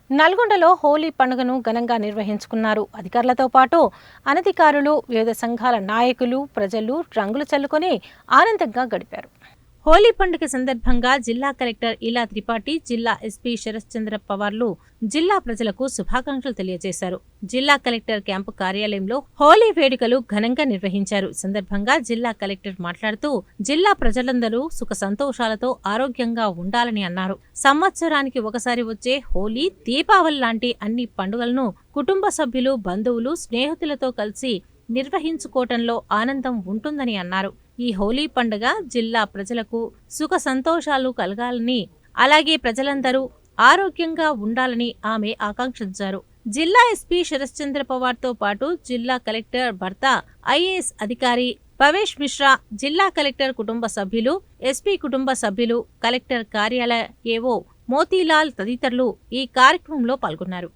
నల్గొండలో హోలీ పండుగను ఘనంగా నిర్వహించుకున్నారు. అధికారులతో పాటు అనధికారులు, వివిధ సంఘాల నాయకులు, ప్రజలు రంగులు చల్లుకొని ఆనందంగా గడిపారు. హోలీ పండుగ సందర్భంగా జిల్లా కలెక్టర్ ఇలా త్రిపాఠి, జిల్లా ఎస్పీ శరశ్చంద్ర పవార్లు జిల్లా ప్రజలకు శుభాకాంక్షలు తెలియజేశారు. జిల్లా కలెక్టర్ క్యాంపు కార్యాలయంలో హోలీ వేడుకలు ఘనంగా నిర్వహించారు. సందర్భంగా జిల్లా కలెక్టర్ మాట్లాడుతూ జిల్లా ప్రజలందరూ సుఖ సంతోషాలతో ఆరోగ్యంగా ఉండాలని అన్నారు. సంవత్సరానికి ఒకసారి వచ్చే హోలీ, దీపావళి లాంటి అన్ని పండుగలను కుటుంబ సభ్యులు, బంధువులు, స్నేహితులతో కలిసి నిర్వహించుకోవటంలో ఆనందం ఉంటుందని అన్నారు. ఈ హోలీ పండుగ జిల్లా ప్రజలకు సుఖ సంతోషాలు కలగాలని, అలాగే ప్రజలందరూ ఆరోగ్యంగా ఉండాలని ఆమె ఆకాంక్షించారు. జిల్లా ఎస్పీ శరశ్చంద్ర పవార్తో పాటు జిల్లా కలెక్టర్ భర్త ఐఏఎస్ అధికారి భవేష్ మిశ్రా, జిల్లా కలెక్టర్ కుటుంబ సభ్యులు, ఎస్పీ కుటుంబ సభ్యులు, కలెక్టర్ కార్యాలయ ఏవో మోతీలాల్ తదితరులు ఈ కార్యక్రమంలో పాల్గొన్నారు.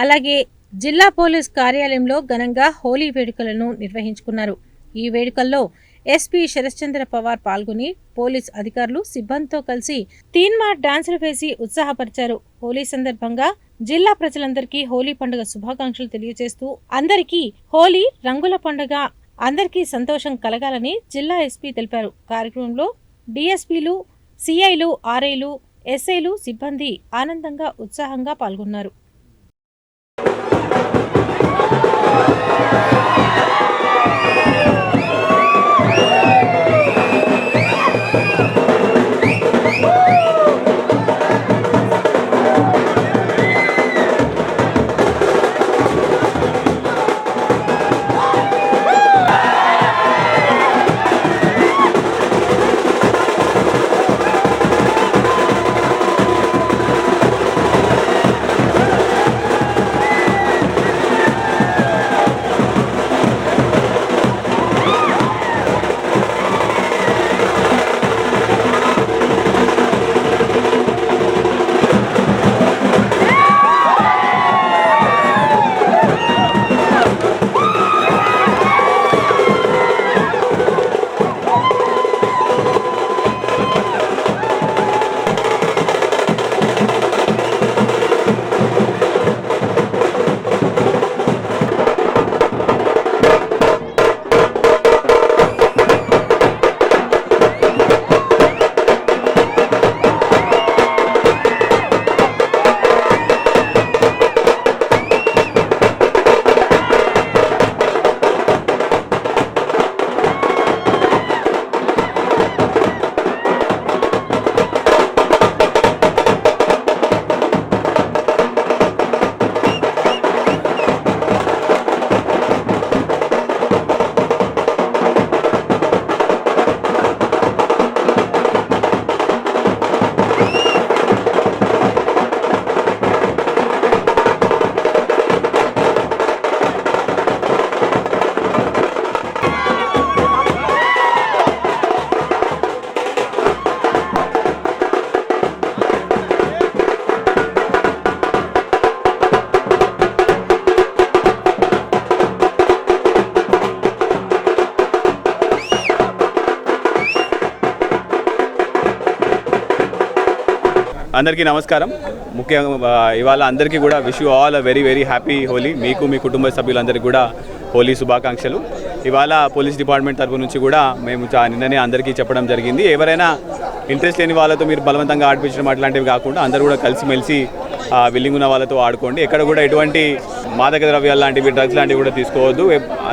అలాగే జిల్లా పోలీస్ కార్యాలయంలో ఘనంగా హోలీ వేడుకలను నిర్వహించుకున్నారు. ఈ వేడుకల్లో ఎస్పీ శరశ్చంద్ర పవార్ పాల్గొని పోలీస్ అధికారులు, సిబ్బందితో కలిసి తీన్మార్ డాన్సులు వేసి ఉత్సాహపరిచారు. హోలీ సందర్భంగా జిల్లా ప్రజలందరికీ హోలీ పండుగ శుభాకాంక్షలు తెలియజేస్తూ అందరికీ హోలీ రంగుల పండుగ, అందరికీ సంతోషం కలగాలని జిల్లా ఎస్పీ తెలిపారు. కార్యక్రమంలో డిఎస్పీలు, సిఐలు, ఆర్ఐలు, ఎస్ఐలు, సిబ్బంది ఆనందంగా, ఉత్సాహంగా పాల్గొన్నారు. అందరికీ నమస్కారం. ముఖ్యంగా ఇవాళ అందరికీ కూడా wish you all very very happy Holi. మీకు మీ కుటుంబ సభ్యులందరికీ కూడా హోలీ శుభాకాంక్షలు. ఇవాళ పోలీస్ డిపార్ట్మెంట్ తరపు నుంచి కూడా మేము నిన్ననే అందరికీ చెప్పడం జరిగింది. ఎవరైనా ఇంట్రెస్ట్ లేని వాళ్ళతో మీరు బలవంతంగా ఆడిపించడం అట్లాంటివి కాకుండా అందరూ కూడా కలిసిమెలిసి విల్లింగ్ ఉన్న వాళ్ళతో ఆడుకోండి. ఎక్కడ కూడా ఎటువంటి మాదక ద్రవ్యాలు లాంటివి, డ్రగ్స్ లాంటివి కూడా తీసుకోవద్దు.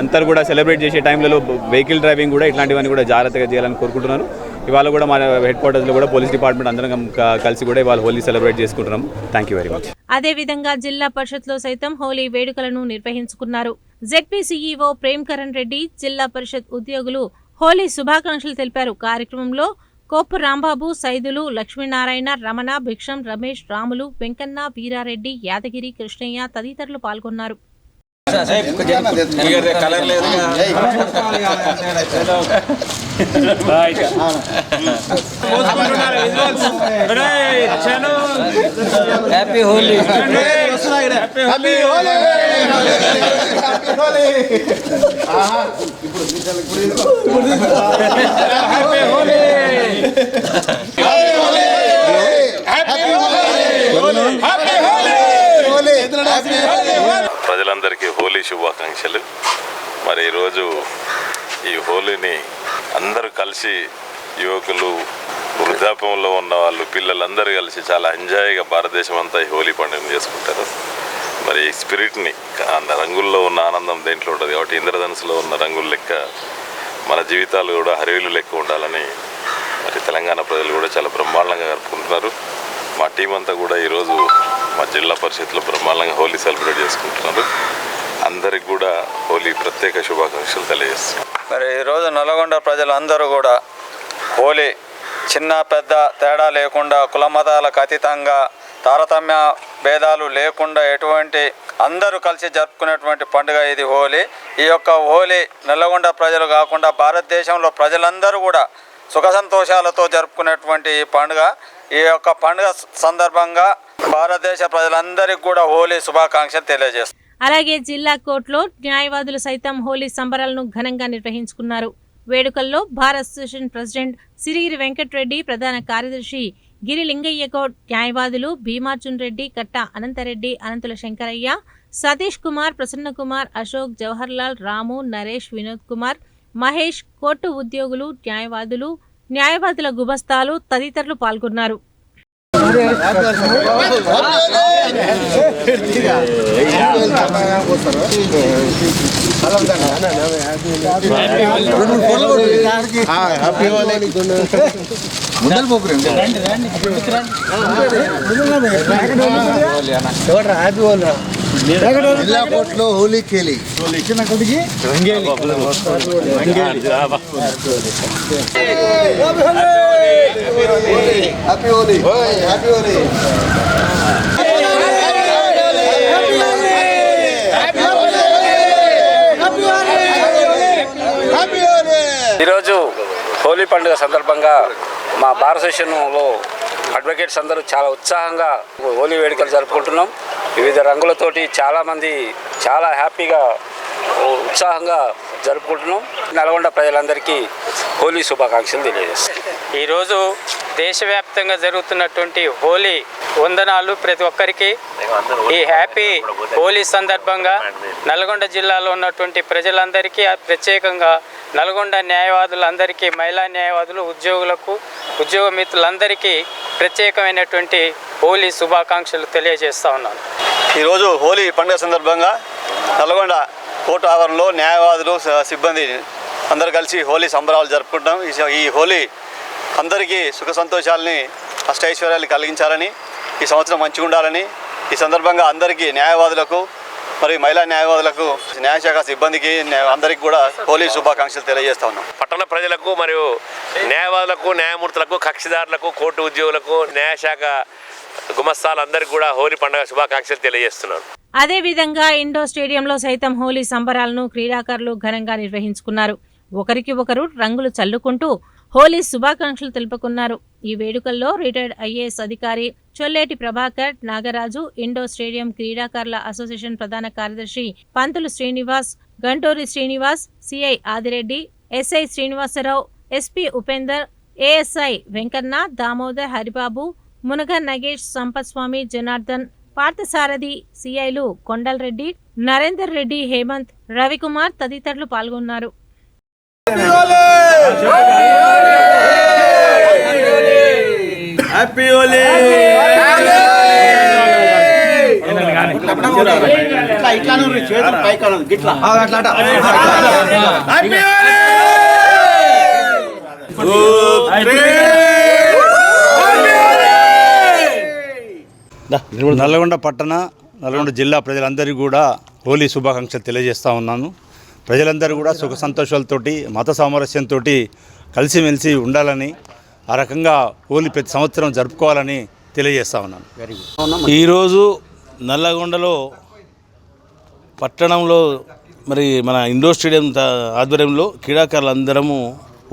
అందరూ కూడా సెలబ్రేట్ చేసే టైంలో వెహికల్ డ్రైవింగ్ కూడా ఇట్లాంటివన్నీ కూడా జాగ్రత్తగా చేయాలని కోరుకుంటున్నాను. ఇవాళ కూడా మన హెడ్ క్వార్టర్స్లో కూడా పోలీస్ డిపార్ట్మెంట్ అందరం కలిసి కూడా ఇవాళ హోలీ సెలబ్రేట్ చేసుకుంటున్నాం. Thank you very much. అదేవిధంగా జిల్లా పరిషత్లో సైతం హోలీ వేడుకలను నిర్వహించుకున్నారు. జెడ్పీ సీఈఓ ప్రేమ్ కరణ్ రెడ్డి, జిల్లా పరిషత్ ఉద్యోగులు హోలీ శుభాకాంక్షలు తెలిపారు. కార్యక్రమంలో కోపు రాంబాబు, సైదులు, లక్ష్మీనారాయణ, రమణ, భిక్షం, రమేష్, రాములు, వెంకన్న, వీరారెడ్డి, యాదగిరి, కృష్ణయ్య తదితరులు పాల్గొన్నారు. హ్యాపీ హోలీ. ప్రజలందరికీ హోలీ శుభాకాంక్షలు. మరి ఈరోజు ఈ హోలీని అందరూ కలిసి, యువకులు, వృద్ధాప్యంలో ఉన్న వాళ్ళు, పిల్లలందరూ కలిసి చాలా ఎంజాయ్గా భారతదేశం అంతా ఈ హోలీ పండుగను చేసుకుంటారు. మరి ఈ స్పిరిట్ని, రంగుల్లో ఉన్న ఆనందం దేంట్లో ఉంటుంది కాబట్టి ఇంద్రధనుసులో ఉన్న రంగుల లెక్క మన జీవితాలు కూడా హరివిలు లెక్క ఉండాలని మరి తెలంగాణ ప్రజలు కూడా చాలా బ్రహ్మాండంగా జరుపుకుంటున్నారు. మా టీం అంతా కూడా ఈరోజు మా జిల్లా పరిషత్లో బ్రహ్మాండంగా హోలీ సెలబ్రేట్ చేసుకుంటున్నారు. అందరికి కూడా హోలీ ప్రత్యేక శుభాకాంక్షలు తెలియజేస్తున్నారు. మరి ఈరోజు నల్గొండ ప్రజలందరూ కూడా హోలీ చిన్న పెద్ద తేడా లేకుండా, కుల మతాలకు అతీతంగా, తారతమ్య భేదాలు లేకుండా ఎటువంటి అందరూ కలిసి జరుపుకునేటువంటి పండుగ ఇది హోలీ. ఈ యొక్క హోలీ నల్గొండ ప్రజలు కాకుండా భారతదేశంలో ప్రజలందరూ కూడా సుఖ సంతోషాలతో జరుపుకునేటువంటి ఈ పండుగ. ఈ యొక్క పండుగ సందర్భంగా భారతదేశ ప్రజలందరికీ కూడా హోలీ శుభాకాంక్షలు తెలియజేస్తారు. అలాగే జిల్లా కోర్టులో న్యాయవాదులు సైతం హోలీ సంబరాలను ఘనంగా నిర్వహించుకున్నారు. వేడుకల్లో bar association president Sirigiri Venkatareddy, ప్రధాన కార్యదర్శి గిరి లింగయ్య గౌడ్, న్యాయవాదులు భీమార్జున్ రెడ్డి, కట్ట అనంతరెడ్డి, అనంతుల శంకరయ్య, సతీష్ కుమార్, ప్రసన్న కుమార్, అశోక్, జవహర్లాల్, రాము, నరేష్, వినోద్ కుమార్, మహేష్, కోర్టు ఉద్యోగులు, న్యాయవాదులు, న్యాయవాదుల గుమస్తాలు తదితరులు పాల్గొన్నారు. జిల్లా కోర్టులో హోలీ కేలి హ్యాపీ హోలీ. హ్యాపీ హోలీ. ఈరోజు హోలీ పండుగ సందర్భంగా మా బార్ అసోసియేషన్లో అడ్వకేట్స్ అందరూ చాలా ఉత్సాహంగా హోలీ వేడుకలు జరుపుకుంటున్నాం. వివిధ రంగులతోటి చాలామంది చాలా హ్యాపీగా ఉత్సాహంగా జరుపుకుంటున్నాం. నల్గొండ ప్రజలందరికీ హోలీ శుభాకాంక్షలు తెలియజేస్తాం. ఈరోజు దేశవ్యాప్తంగా జరుగుతున్నటువంటి హోలీ వందనాలు ప్రతి ఒక్కరికి. ఈ హ్యాపీ హోలీ సందర్భంగా నల్గొండ జిల్లాలో ఉన్నటువంటి ప్రజలందరికీ, ప్రత్యేకంగా నల్గొండ న్యాయవాదులందరికీ, మహిళా న్యాయవాదులు, ఉద్యోగులకు, ఉద్యోగ మిత్రులందరికీ ప్రత్యేకమైనటువంటి హోలీ శుభాకాంక్షలు తెలియజేస్తా ఉన్నాను. ఈరోజు హోలీ పండుగ సందర్భంగా నల్గొండ కోర్టు ఆవరణలో న్యాయవాదులు, సిబ్బంది అందరూ కలిసి హోలీ సంబరాలు జరుపుకుంటాం. ఈ హోలీ అందరికీ సుఖ సంతోషాలని, అష్టైశ్వర్యాలు కలిగించాలని, ఈ సంవత్సరం మంచిగా ఉండాలని ఈ సందర్భంగా అందరికీ, న్యాయవాదులకు మరియు మహిళా న్యాయవాదులకు, న్యాయశాఖ సిబ్బందికి అందరికీ కూడా హోలీ శుభాకాంక్షలు తెలియజేస్తా ఉన్నాం. పట్టణ ప్రజలకు మరియు న్యాయవాదులకు, న్యాయమూర్తులకు, కక్షిదారులకు, కోర్టు ఉద్యోగులకు, న్యాయశాఖ గుమస్తాలందరికీ కూడా హోలీ పండుగ శుభాకాంక్షలు తెలియజేస్తున్నాను. అదేవిధంగా ఇండోర్ స్టేడియంలో సైతం హోలీ సంబరాలను క్రీడాకారులు ఘనంగా నిర్వహించుకున్నారు. ఒకరికి ఒకరు రంగులు చల్లుకుంటూ హోలీ శుభాకాంక్షలు తెలుపుకున్నారు. ఈ వేడుకల్లో రిటైర్డ్ ఐఏఎస్ అధికారి చొల్లేటి ప్రభాకర్, నాగరాజు, ఇండోర్ స్టేడియం క్రీడాకారుల అసోసియేషన్ ప్రధాన కార్యదర్శి Pantulu Srinivas, Ganturi Srinivas, CI Adireddy, SI Srinivasarao, SP Upender, ASI Venkanna, Damodar, Haribabu, Munaga Nagesh, Sampath స్వామి, జనార్దన్, పార్థసారథి, సిఐలు కొండల్ రెడ్డి, నరేందర్ రెడ్డి, హేమంత్, రవికుమార్ తదితరులు పాల్గొన్నారు. హ్యాపీ హోలీ. నల్గొండ పట్టణ, నల్గొండ జిల్లా ప్రజలందరికీ కూడా హోలీ శుభాకాంక్షలు తెలియజేస్తూ ఉన్నాను. ప్రజలందరూ కూడా సుఖ సంతోషాలతోటి, మత సామరస్యంతో కలిసిమెలిసి ఉండాలని, ఆ రకంగా హోలీ ప్రతి సంవత్సరం జరుపుకోవాలని తెలియజేస్తా ఉన్నాను. ఈరోజు నల్లగొండలో పట్టణంలో మరి మన ఇండోర్ స్టేడియం ఆధ్వర్యంలో క్రీడాకారులందరము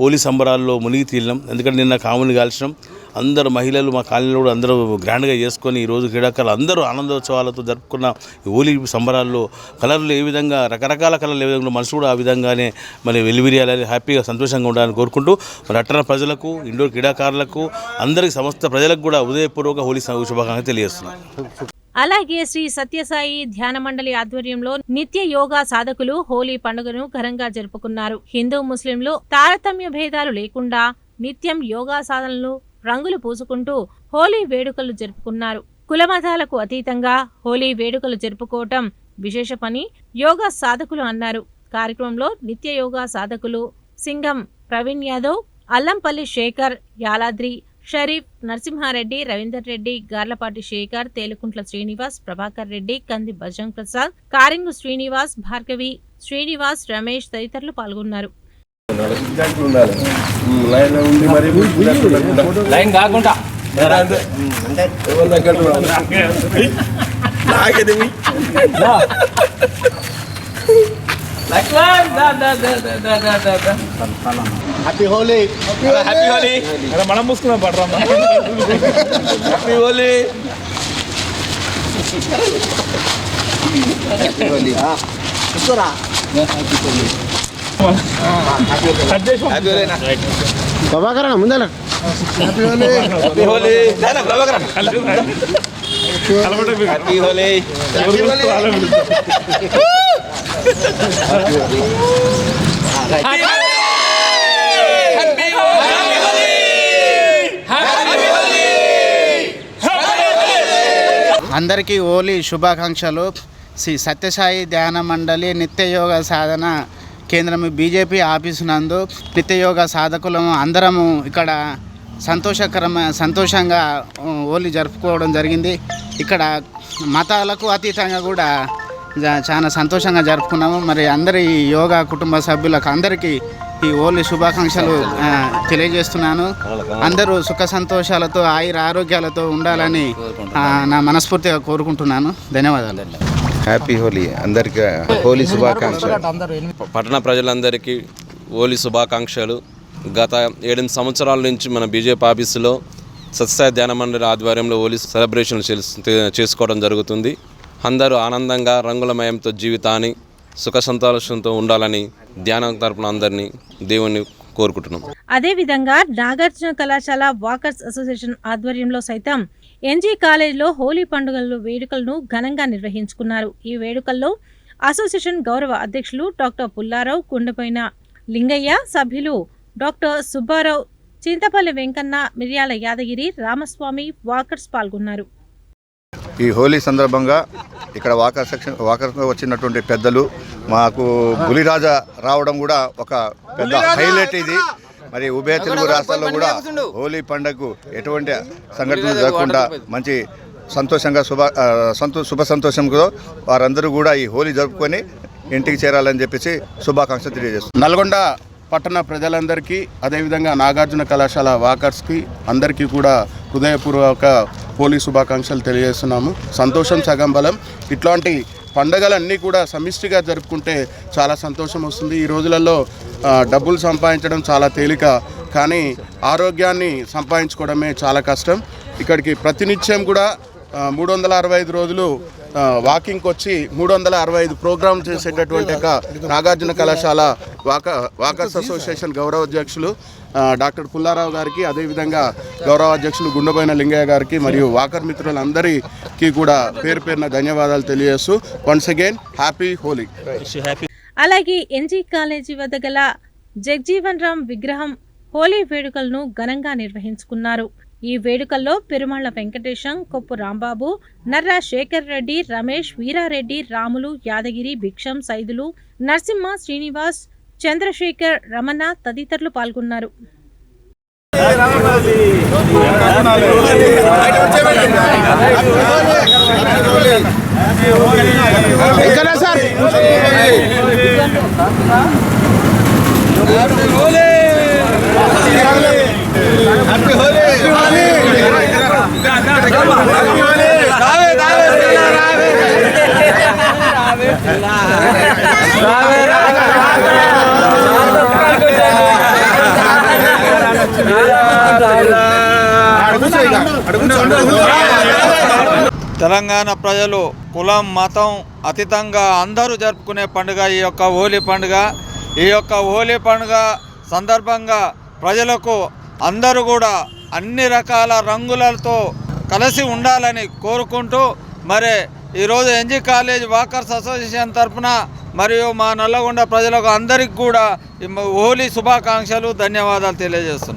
హోలీ సంబరాల్లో మునిగి తీరినాం. ఎందుకంటే నిన్న కాములు కాల్చినాం. అందరూ మహిళలు మా కాలనీలో కూడా అందరూ గ్రాండ్గా చేసుకొని ఈరోజు క్రీడాకారులు అందరూ ఆనందోత్సవాలతో జరుపుకున్న హోలీ సంబరాల్లో కలర్లు ఏ విధంగా, రకరకాల కలర్లు ఏ విధంగా, మనసు కూడా ఆ విధంగానే మరి వెలువిరియాలని, హ్యాపీగా సంతోషంగా ఉండాలని కోరుకుంటూ మరి అట్టన ప్రజలకు, ఇండోర్ క్రీడాకారులకు, అందరికీ సమస్త ప్రజలకు కూడా ఉదయపూర్వక హోలీ శుభాకాంక్షలు తెలియజేస్తున్నాను. అలాగే శ్రీ సత్యసాయి ధ్యాన మండలి ఆధ్వర్యంలో నిత్య యోగా సాధకులు హోలీ పండుగను ఘనంగా జరుపుకున్నారు. హిందూ ముస్లింలు తారతమ్య భేదాలు లేకుండా నిత్యం యోగా సాధనలు రంగులు పూసుకుంటూ హోలీ వేడుకలు జరుపుకున్నారు. కులమతాలకు అతీతంగా హోలీ వేడుకలు జరుపుకోవటం విశేష పని యోగా సాధకులు అన్నారు. కార్యక్రమంలో నిత్య యోగా సాధకులు సింగం ప్రవీణ్ యాదవ్, అల్లంపల్లి శేఖర్, యాలాద్రి, షరీఫ్, నరసింహారెడ్డి, రవీందర్ రెడ్డి, గార్లపాటి శేఖర్, తేలుకుంట్ల శ్రీనివాస్, ప్రభాకర్ రెడ్డి, కంది బజరంగ్ ప్రసాద్, కారింగు శ్రీనివాస్, భార్గవి, శ్రీనివాస్, రమేష్ తదితరులు పాల్గొన్నారు. హ్యాపీ హోలీ. హ్యాపీ హోలీ. మనం మూసుకున్నాం పడరా. హ్యాపీ హోలీ. హ్యాపీ హోలీ. చూసుకోరా. ప్రభాకరణ ముందర happy Holi. Happy Holi. ప్రభాకరణ happy Holi. అందరికీ హోలీ శుభాకాంక్షలు. శ్రీ సత్యసాయి ధ్యాన మండలి నిత్యయోగ సాధన కేంద్రం బీజేపీ ఆఫీసు నందు నిత్యయోగ సాధకులము అందరము ఇక్కడ సంతోషంగా హోలీ జరుపుకోవడం జరిగింది. ఇక్కడ మతాలకు అతీతంగా కూడా చాలా సంతోషంగా జరుపుకున్నాము. మరి అందరి యోగా కుటుంబ సభ్యులకు అందరికీ ఈ హోలీ శుభాకాంక్షలు తెలియజేస్తున్నాను. అందరూ సుఖ సంతోషాలతో, ఆయుర ఆరోగ్యాలతో ఉండాలని నా మనస్ఫూర్తిగా కోరుకుంటున్నాను. ధన్యవాదాలు. హ్యాపీ హోలీ. అందరికీ హోలీ శుభాకాంక్షలు. పట్టణ ప్రజలందరికీ హోలీ శుభాకాంక్షలు. గత 8 సంవత్సరాల నుంచి మన బీజేపీ ఆఫీసులో సత్యసాయి ధ్యాన మండలి ఆధ్వర్యంలో హోలీ సెలబ్రేషన్ చేసుకోవడం జరుగుతుంది. అందరూ ఆనందంగా రంగులమయంతో జీవితాన్ని సుఖ సంతోషంతో ఉండాలని ధ్యానం తరపున అందరినీ దేవుణ్ణి కోరుకుంటున్నాం. అదేవిధంగా నాగార్జున కళాశాల వాకర్స్ అసోసియేషన్ ఆధ్వర్యంలో సైతం ఎన్జీ కాలేజ్లో హోలీ పండుగల వేడుకలను ఘనంగా నిర్వహించుకున్నారు. ఈ వేడుకల్లో అసోసియేషన్ గౌరవ అధ్యక్షులు డాక్టర్ పుల్లారావు, కుండపోయిన లింగయ్య, సభ్యులు డాక్టర్ సుబ్బారావు, చింతపల్లి వెంకన్న, మిర్యాల యాదగిరి, రామస్వామి, వాకర్స్ పాల్గొన్నారు. ఈ హోలీ సందర్భంగా ఇక్కడ వాకర్ వచ్చినటువంటి పెద్దలు, మాకు బులిరాజా రావడం కూడా ఒక పెద్ద హైలైట్. ఇది మరి ఉభయ తెలుగు రాష్ట్రాల్లో కూడా హోలీ పండుగకు ఎటువంటి సంఘటనలు జరగకుండా మంచి సంతోషంగా శుభ సంతోషంతో వారందరూ కూడా ఈ హోలీ జరుపుకొని ఇంటికి చేరాలని చెప్పేసి శుభాకాంక్షలు తెలియజేస్తున్నారు. నల్గొండ పట్టణ ప్రజలందరికీ, అదేవిధంగా నాగార్జున కళాశాల వాకర్స్కి అందరికీ కూడా హృదయపూర్వక హోలీ శుభాకాంక్షలు తెలియజేస్తున్నాము. సంతోషం సగం బలం. ఇట్లాంటి పండగలన్నీ కూడా సమిష్టిగా జరుపుకుంటే చాలా సంతోషం వస్తుంది. ఈ రోజులలో డబ్బులు సంపాదించడం చాలా తేలిక, కానీ ఆరోగ్యాన్ని సంపాదించుకోవడమే చాలా కష్టం. ఇక్కడికి ప్రతినిత్యం కూడా 365 రోజులు వాకింగ్కి వచ్చి 365 ప్రోగ్రాం చేసేటటువంటి నాగార్జున కళాశాల వాకర్స్ అసోసియేషన్ గౌరవ అధ్యక్షులు డాక్టర్ పుల్లారావు గారికి, అదేవిధంగా గౌరవ అధ్యక్షులు గుండెబోయిన లింగయ్య గారికి మరియు వాకర్ మిత్రులందరికీ కూడా పేరు పేరున ధన్యవాదాలు తెలియజేస్తూ వన్స్ అగైన్ హ్యాపీ హోలీ. అలాగే ఎన్జీ కాలేజీ వద్ద గల జగ్జీవన్ రామ్ విగ్రహం హోలీ వేడుకలను ఘనంగా నిర్వహించుకున్నారు. ఈ వేడుకల్లో పెరుమాళ్ల వెంకటేశం, కొప్పు రాంబాబు, నర్రా శేఖర్ రెడ్డి, రమేష్, వీరారెడ్డి, రాములు, యాదగిరి, భిక్షం, సైదులు, నరసింహ, శ్రీనివాస్, చంద్రశేఖర్, రమణ తదితరులు పాల్గొన్నారు. తెలంగాణ ప్రజలు కులం మతం అతీతంగా అందరూ జరుపుకునే పండుగ ఈ యొక్క హోలీ పండుగ. ఈ యొక్క హోలీ పండుగ సందర్భంగా ప్రజలకు అందరూ కూడా అన్ని రకాల రంగులతో కలిసి ఉండాలని కోరుకుంటూ మరి ఈరోజు ఎన్జీ కాలేజ్ వాకర్స్ అసోసియేషన్ తరఫున మరియు మా నల్లగొండ ప్రజలకు అందరికీ కూడా హోలీ శుభాకాంక్షలు, ధన్యవాదాలు తెలియజేస్తున్నాను.